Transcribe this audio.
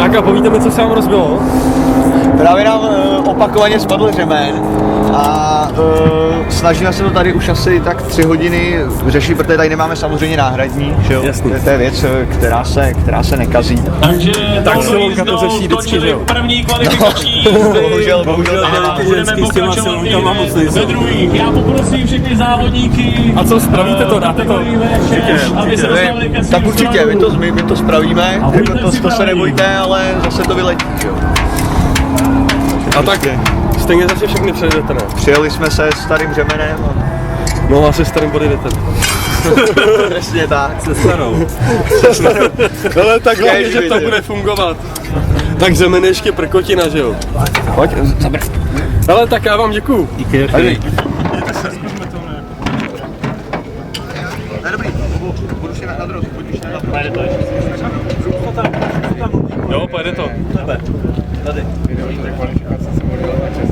Tak a povíte mi, co se vám rozbilo? Právě nám opakovaně spadl řemen a snažíme se to tady už asi tak 3 hodiny řešit, protože tady nemáme samozřejmě náhradní, že jo? Jasný. To je věc, která se nekazí. Takže Tak Silonka to řeší vždycky, že jo? První kvalifikační Bohužel to nemáme. budeme pokračovat ve druhých. Já poprosím všechny závodníky. A co, spravíte to, dáte to? Aby se dostavili ke svým Tak určitě, my to spravíme, jako to se nebojte, ale zase to vyletí, že jo? A tak stejně zase všechny přejedete, ne? Přijeli jsme se starým řemenem a No a se starým podjedete. přesně tak. Se starou. Ale tak hlavně, že to bude fungovat. Tak zemene ještě prkotina, že jo? Pojď, zaber. Ale tak já vám děkuju. Díky. Dobrý, budu si na druhou, pojď na druhou. Jo, pojede to. Tady.